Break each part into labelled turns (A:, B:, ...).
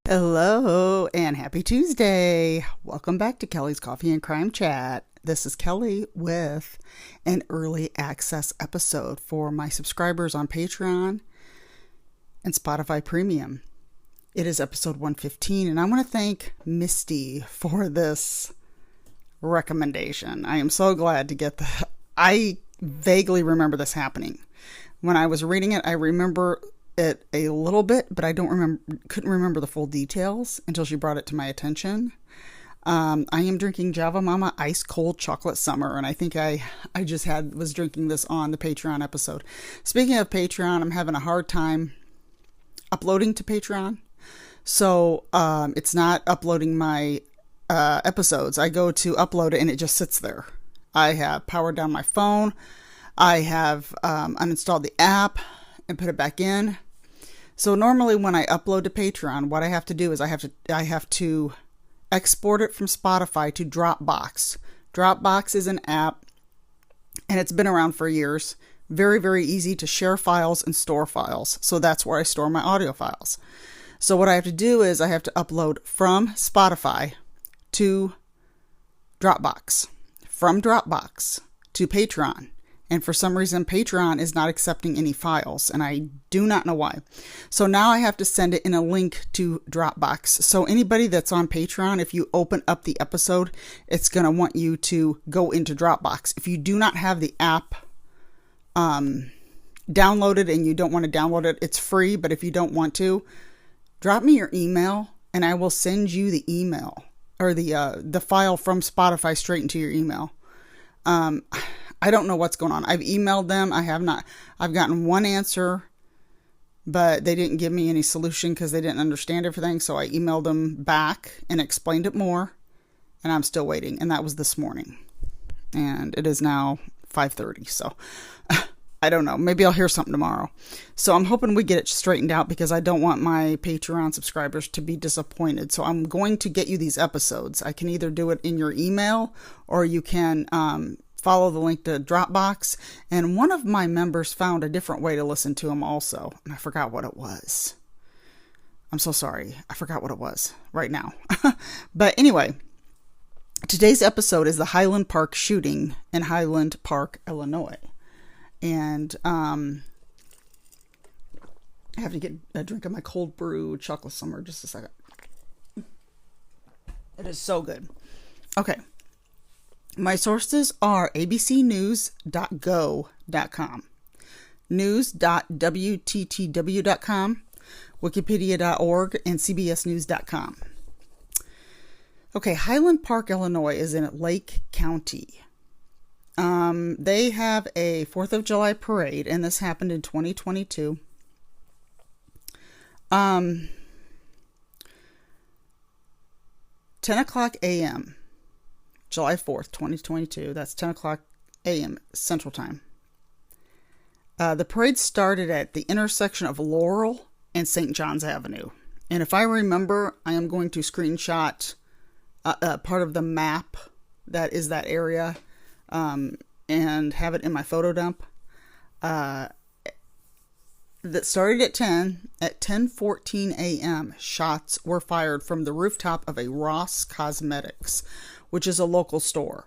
A: Hello and happy Tuesday. Welcome back to Kelly's Coffee and Crime Chat. This is Kelly with an early access episode for my subscribers on Patreon and Spotify Premium. It is episode 115, and I want to thank Misty for this recommendation. I am so glad to get that. I vaguely remember this happening. When I was reading it, I remember it a little bit, but I couldn't remember the full details until she brought it to my attention. I am drinking Java Mama Ice Cold Chocolate Summer, and I think I was drinking this on the Patreon episode. Speaking of Patreon, I'm having a hard time uploading to Patreon, so it's not uploading my episodes. I go to upload it and it just sits there. I have powered down my phone. I have uninstalled the app and put it back in. So normally when I upload to Patreon, what I have to do is I have to export it from Spotify to Dropbox. Dropbox is an app, and it's been around for years. Very, very easy to share files and store files. So that's where I store my audio files. So what I have to do is I have to upload from Spotify to Dropbox, from Dropbox to Patreon. And for some reason, Patreon is not accepting any files, and I do not know why. So now I have to send it in a link to Dropbox. So anybody that's on Patreon, if you open up the episode, it's going to want you to go into Dropbox. If you do not have the app downloaded and you don't want to download it, it's free. But if you don't want to, drop me your email, and I will send you the email or the file from Spotify straight into your email. I don't know what's going on. I've emailed them. I've gotten one answer, but they didn't give me any solution because they didn't understand everything. So I emailed them back and explained it more, and I'm still waiting. And that was this morning, and it is now 5:30. So I don't know. Maybe I'll hear something tomorrow. So I'm hoping we get it straightened out because I don't want my Patreon subscribers to be disappointed. So I'm going to get you these episodes. I can either do it in your email, or you can follow the link to Dropbox. And one of my members found a different way to listen to them also. And I forgot what it was. I'm so sorry. I forgot what it was right now. But anyway, today's episode is the Highland Park shooting in Highland Park, Illinois. And I have to get a drink of my cold brew chocolate summer. Just a second. It is so good. Okay. My sources are abcnews.go.com, news.wttw.com, wikipedia.org, and cbsnews.com. Okay, Highland Park, Illinois is in Lake County. They have a 4th of July parade, and this happened in 2022. 10 o'clock a.m., July 4th, 2022. That's 10 o'clock a.m. Central Time. The parade started at the intersection of Laurel and St. John's Avenue. And if I remember, I am going to screenshot part of the map that is that area and have it in my photo dump. That started at 10. At 10:14 a.m., shots were fired from the rooftop of a Ross Cosmetics, which is a local store.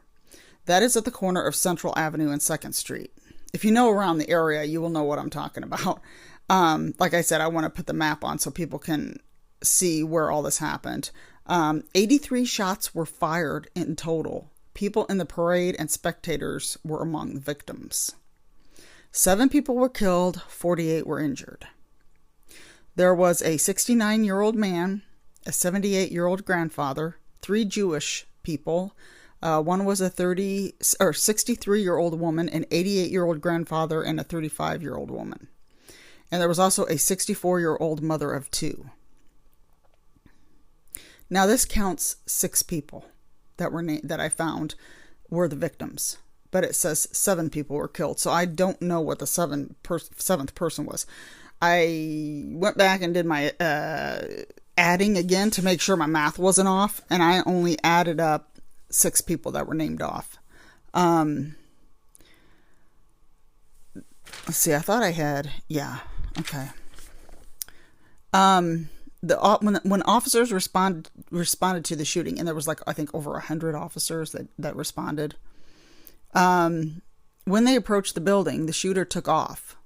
A: That is at the corner of Central Avenue and 2nd Street. If you know around the area, you will know what I'm talking about. Like I said, I want to put the map on so people can see where all this happened. 83 shots were fired in total. People in the parade and spectators were among the victims. 7 people were killed, 48 were injured. There was a 69-year-old man, a 78-year-old grandfather, 3 Jewish people. One was a 63-year-old woman, an 88-year-old grandfather, and a 35-year-old woman. And there was also a 64-year-old mother of 2. Now this counts 6 people that I found were the victims, but it says 7 people were killed. So I don't know what the seventh person was. I went back and did my adding again to make sure my math wasn't off, and I only added up 6 people that were named off. Let's see, I thought I had, yeah, okay. when officers responded to the shooting, and there was like, I think, over 100 officers that responded. When they approached the building, the shooter took off.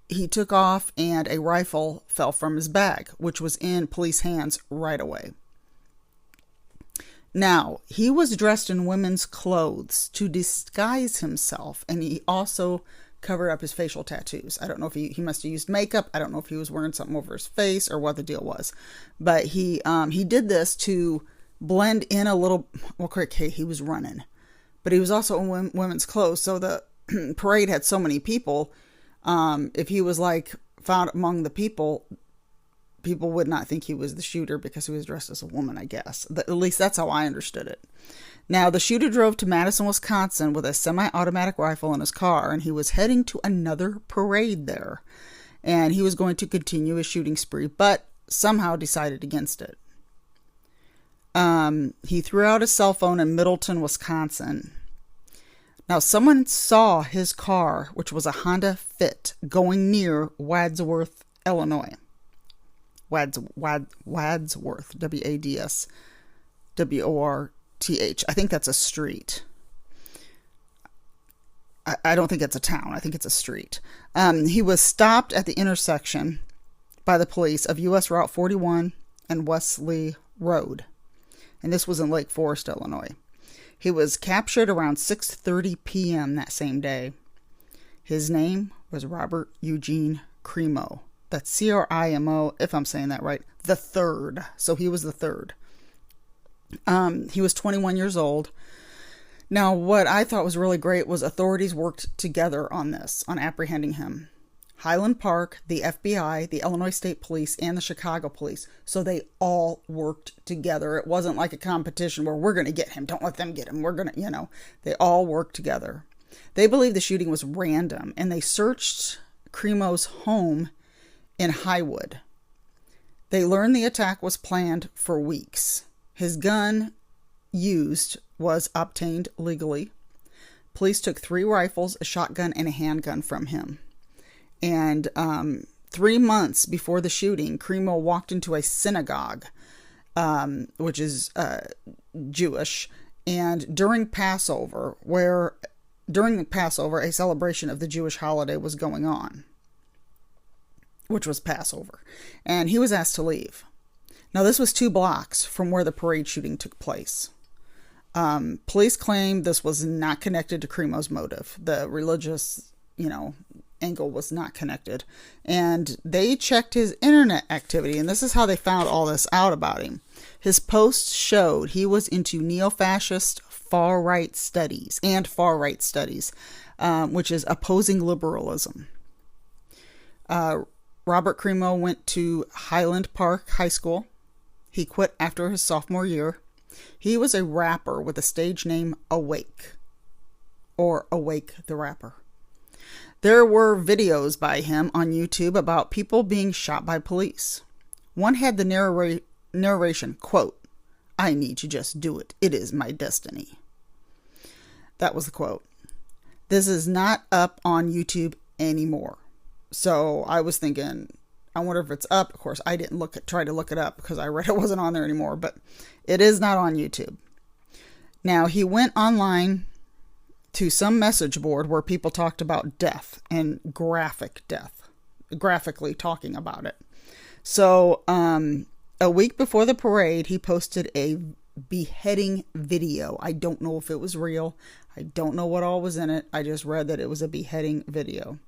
A: He took off, and a rifle fell from his bag, which was in police hands right away. Now, he was dressed in women's clothes to disguise himself, and he also covered up his facial tattoos. I don't know if he must have used makeup. I don't know if he was wearing something over his face or what the deal was. But he did this to blend in a little. Well, okay, he was running, but he was also in women's clothes. So the parade had so many people. If he was like found among the people would not think he was the shooter because he was dressed as a woman, I guess. At least that's how I understood it. Now, the shooter drove to Madison, Wisconsin with a semi-automatic rifle in his car, and he was heading to another parade there. And he was going to continue his shooting spree, but somehow decided against it. He threw out his cell phone in Middleton, Wisconsin. Now, someone saw his car, which was a Honda Fit, going near Wadsworth, Illinois. Wadsworth, Wadsworth. I think that's a street. I don't think it's a town. I think it's a street. He was stopped at the intersection by the police of U.S. Route 41 and Wesley Road. And this was in Lake Forest, Illinois. He was captured around 6:30 p.m. that same day. His name was Robert Eugene Crimo. That's Crimo, if I'm saying that right. The third. So he was the third. He was 21 years old. Now, what I thought was really great was authorities worked together on this, on apprehending him. Highland Park, the FBI, the Illinois State Police, and the Chicago Police. So they all worked together. It wasn't like a competition where we're going to get him. Don't let them get him. We're going to, they all worked together. They believed the shooting was random, and they searched Crimo's home in Highwood. They learned the attack was planned for weeks. His gun used was obtained legally. Police took 3 rifles, a shotgun, and a handgun from him. And 3 months before the shooting, Crimo walked into a synagogue, which is Jewish, and during Passover, a celebration of the Jewish holiday was going on, which was Passover, and he was asked to leave. Now, this was 2 blocks from where the parade shooting took place. Police claimed this was not connected to Crimo's motive. The religious, angle was not connected. And they checked his internet activity, and this is how they found all this out about him. His posts showed he was into neo-fascist far-right studies, which is opposing liberalism. Robert Crimo went to Highland Park High School. He quit after his sophomore year. He was a rapper with the stage name Awake, or Awake the Rapper. There were videos by him on YouTube about people being shot by police. One had the narration, quote, "I need to just do it. It is my destiny." That was the quote. This is not up on YouTube anymore. So I was thinking, I wonder if it's up. Of course, I didn't try to look it up because I read it wasn't on there anymore, but it is not on YouTube. Now, he went online to some message board where people talked about death and graphically talking about it. So, a week before the parade, he posted a beheading video. I don't know if it was real. I don't know what all was in it. I just read that it was a beheading video.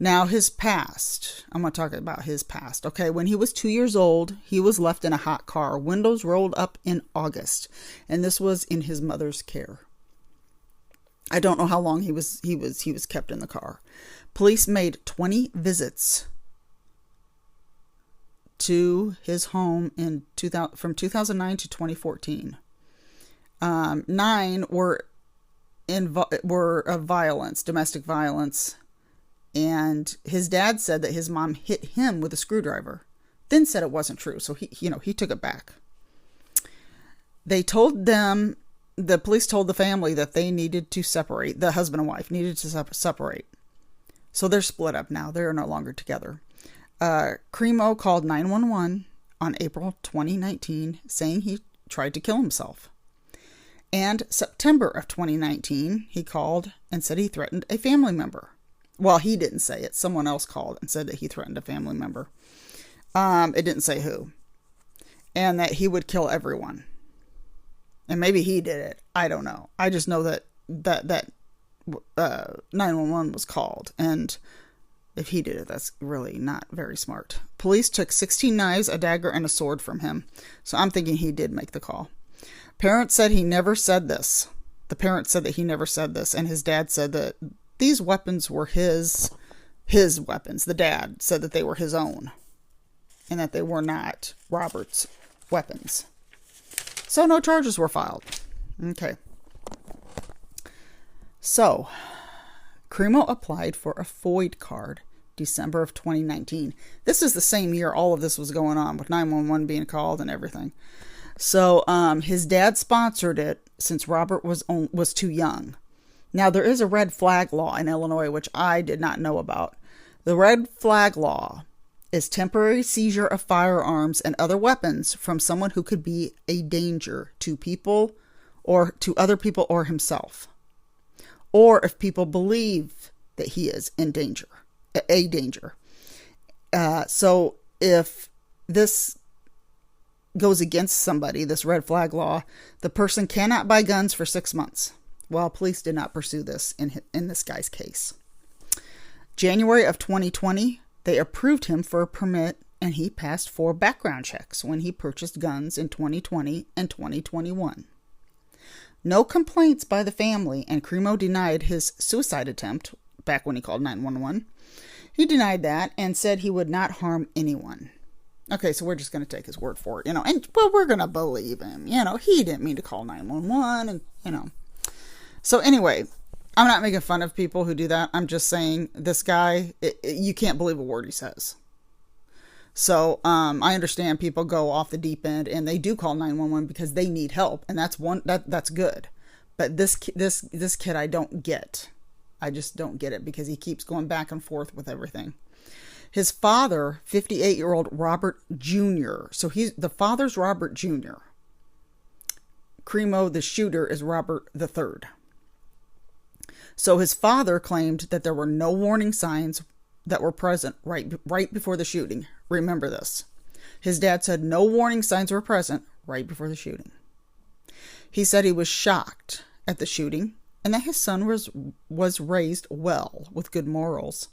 A: Now, his past. I'm going to talk about his past. Okay, when he was 2 years old, he was left in a hot car, windows rolled up in August, and this was in his mother's care. I don't know how long he was kept in the car. Police made 20 visits to his home from 2009 to 2014. 9 were of violence, domestic violence. And his dad said that his mom hit him with a screwdriver, then said it wasn't true. So he took it back. The police told the family that they needed to separate. The husband and wife needed to separate. So they're split up now. They're no longer together. Cremo called 911 on April 2019 saying he tried to kill himself. And September of 2019, he called and said he threatened a family member. Well, he didn't say it. Someone else called and said that he threatened a family member. It didn't say who. And that he would kill everyone. And maybe he did it. I don't know. I just know that 911 was called. And if he did it, that's really not very smart. Police took 16 knives, a dagger, and a sword from him. So I'm thinking he did make the call. Parents said he never said this. The parents said that he never said this. And his dad said that these weapons were his weapons. The dad said that they were his own. And that they were not Robert's weapons. So no charges were filed. Okay. So, Cremo applied for a FOID card December of 2019. This is the same year all of this was going on with 911 being called and everything. So his dad sponsored it since Robert was too young. Now there is a red flag law in Illinois, which I did not know about. The red flag law is temporary seizure of firearms and other weapons from someone who could be a danger to people or to other people or himself. Or if people believe that he is in danger, a danger. So if this goes against somebody, this red flag law, the person cannot buy guns for 6 months. Well, police did not pursue this in this guy's case. January of 2020, they approved him for a permit and he passed 4 background checks when he purchased guns in 2020 and 2021. No complaints by the family, and Cremo denied his suicide attempt back when he called 911. He denied that and said he would not harm anyone. Okay, so we're just going to take his word for it, and we're going to believe him. He didn't mean to call 911, and, So anyway, I'm not making fun of people who do that. I'm just saying this guy, you can't believe a word he says. So I understand people go off the deep end and they do call 911 because they need help, and that's good. But this kid I don't get. I just don't get it because he keeps going back and forth with everything. His father, 58-year-old Robert Jr. So the father's Robert Jr. Cremo, the shooter, is Robert III. So his father claimed that there were no warning signs that were present right before the shooting. Remember this. His dad said no warning signs were present right before the shooting. He said he was shocked at the shooting and that his son was raised well with good morals.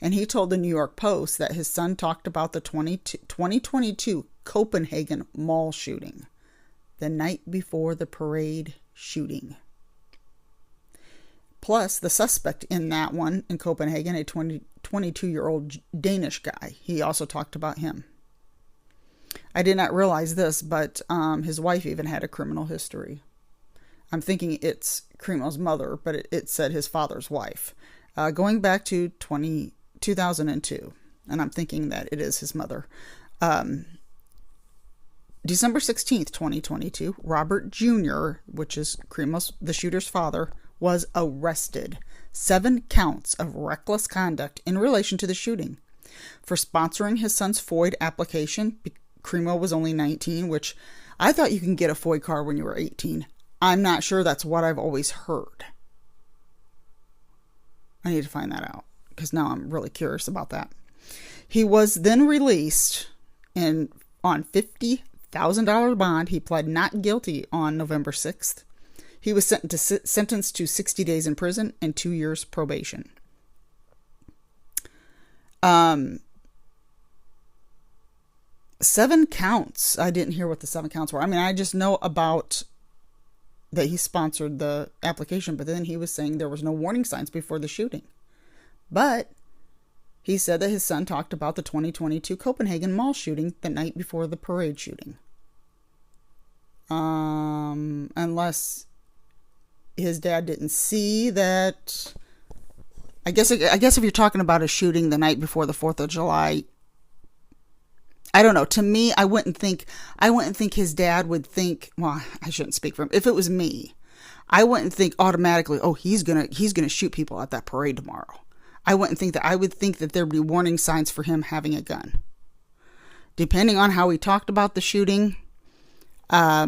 A: And he told the New York Post that his son talked about the 2022 Copenhagen mall shooting, the night before the parade shooting. Plus, the suspect in that one in Copenhagen, a 22-year-old Danish guy, he also talked about him. I did not realize this, but his wife even had a criminal history. I'm thinking it's Cremo's mother, but it said his father's wife. Going back to 2002, and I'm thinking that it is his mother. December 16th, 2022, Robert Jr., which is Cremo's, the shooter's father, was arrested. 7 counts of reckless conduct in relation to the shooting. For sponsoring his son's FOID application, Cremo was only 19, which I thought you can get a FOID card when you were 18. I'm not sure, that's what I've always heard. I need to find that out because now I'm really curious about that. He was then released on $50,000 bond. He pled not guilty on November 6th. He was sentenced to 60 days in prison and 2 years probation. 7 counts. I didn't hear what the 7 counts were. I mean, I just know about that he sponsored the application, but then he was saying there was no warning signs before the shooting. But he said that his son talked about the 2022 Copenhagen mall shooting the night before the parade shooting. Unless his dad didn't see that. I guess if you're talking about a shooting the night before the 4th of July, I don't know. To me, I wouldn't think his dad would think, well, I shouldn't speak for him. If it was me, I wouldn't think automatically, oh, he's going to shoot people at that parade tomorrow. I wouldn't think that. I would think that there'd be warning signs for him having a gun. Depending on how he talked about the shooting, I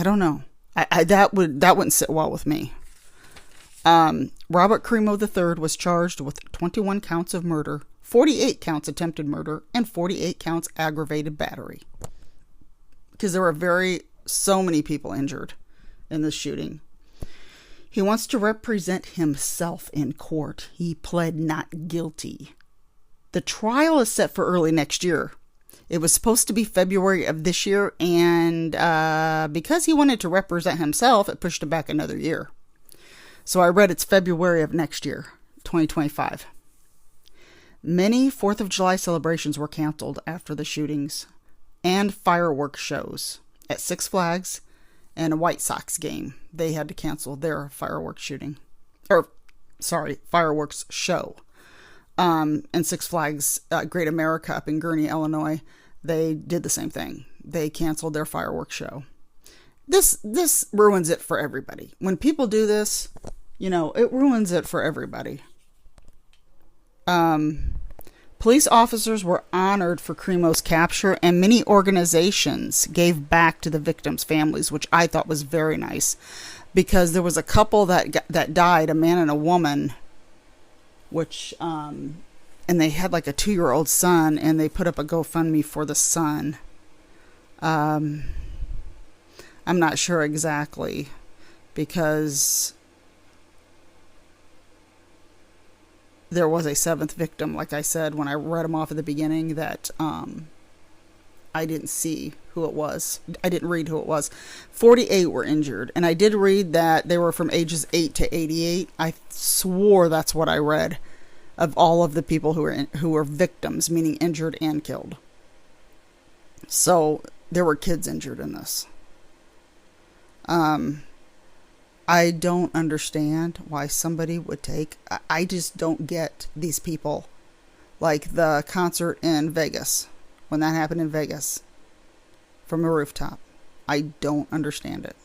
A: don't know. That wouldn't sit well with me. Robert Crimo III was charged with 21 counts of murder, 48 counts attempted murder, and 48 counts aggravated battery. Because there were so many people injured in this shooting. He wants to represent himself in court. He pled not guilty. The trial is set for early next year. It was supposed to be February of this year, and because he wanted to represent himself, it pushed it back another year. So I read it's February of next year, 2025. Many 4th of July celebrations were canceled after the shootings, and fireworks shows at Six Flags and a White Sox game. They had to cancel their fireworks show. And Six Flags Great America up in Gurnee, Illinois, they did the same thing. They canceled their fireworks show. This ruins it for everybody. When people do this, it ruins it for everybody. Police officers were honored for Crimo's capture, and many organizations gave back to the victims' families, which I thought was very nice, because there was a couple that died, a man and a woman, which and they had like a 2-year-old son, and they put up a GoFundMe for the son. I'm not sure exactly, because there was a 7th victim, like I said, when I read them off at the beginning, that I didn't see who it was. I didn't read who it was. 48 were injured, and I did read that they were from ages 8 to 88. I swore that's what I read, of all of the people who were victims, meaning injured and killed. So there were kids injured in this. I don't understand why somebody would I just don't get these people. Like the concert in Vegas, when that happened in Vegas, from a rooftop. I don't understand it.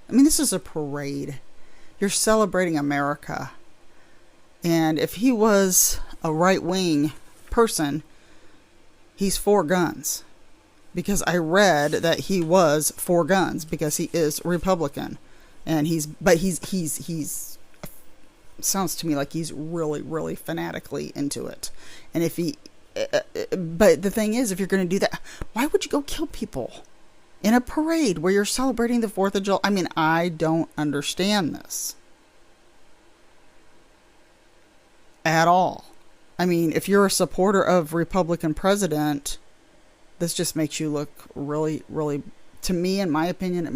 A: I mean, this is a parade. You're celebrating America. And if he was a right-wing person, he's for guns. Because I read that he was for guns, because he is Republican. And he's sounds to me like he's really, really fanatically into it. And but the thing is, if you're going to do that, why would you go kill people in a parade where you're celebrating the 4th of July? I mean, I don't understand this at all. I mean, if you're a supporter of Republican president, this just makes you look really, really, to me, in my opinion,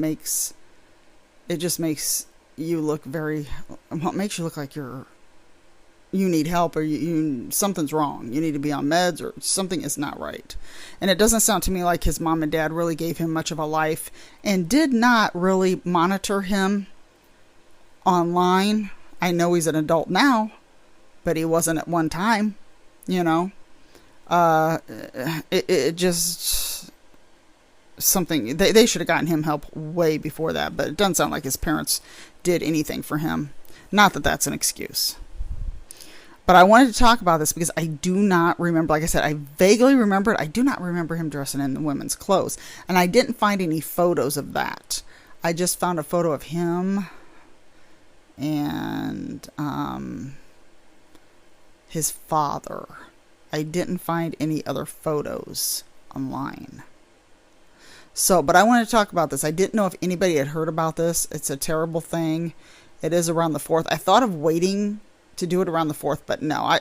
A: it just makes you look makes you look like you need help, or something's wrong. You need to be on meds, or something is not right. And it doesn't sound to me like his mom and dad really gave him much of a life and did not really monitor him online. I know he's an adult now, but he wasn't at one time, it just something. They should have gotten him help way before that, but it doesn't sound like his parents did anything for him. Not that that's an excuse. But I wanted to talk about this because I do not remember, like I said, I vaguely remember it. I do not remember him dressing in women's clothes. And I didn't find any photos of that. I just found a photo of him and his father. I didn't find any other photos online. So, but I want to talk about this. I didn't know if anybody had heard about this. It's a terrible thing. It is around the 4th. I thought of waiting to do it around the 4th, but no,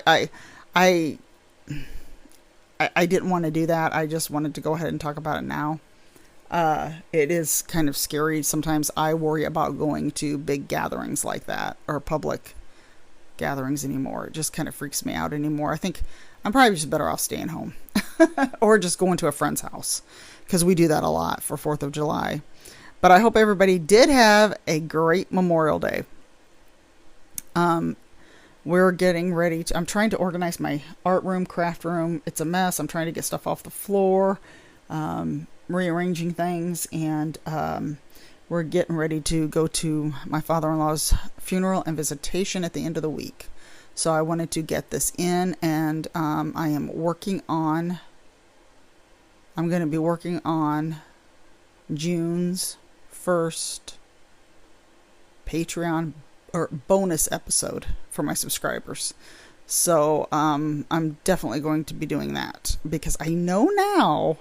A: I didn't want to do that. I just wanted to go ahead and talk about it now. It is kind of scary. Sometimes I worry about going to big gatherings like that, or public gatherings anymore. It just kind of freaks me out anymore. I think I'm probably just better off staying home or just going to a friend's house, because we do that a lot for 4th of July. But I hope everybody did have a great Memorial Day. We're getting ready I'm trying to organize my art room, craft room. It's a mess. I'm trying to get stuff off the floor, rearranging things, and we're getting ready to go to my father-in-law's funeral and visitation at the end of the week. So I wanted to get this in, and I'm going to be working on June's first Patreon or bonus episode for my subscribers. So I'm definitely going to be doing that because I know now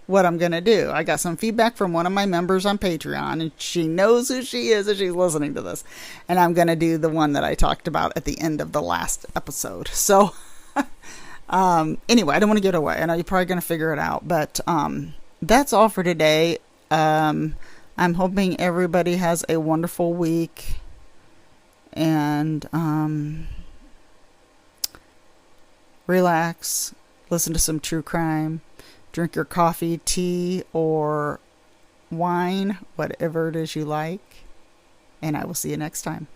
A: what I'm going to do. I got some feedback from one of my members on Patreon, and she knows who she is if she's listening to this. And I'm going to do the one that I talked about at the end of the last episode. So anyway, I don't want to give it away. I know you're probably going to figure it out, but that's all for today. I'm hoping everybody has a wonderful week, and relax, listen to some true crime, drink your coffee, tea, or wine, whatever it is you like, and I will see you next time.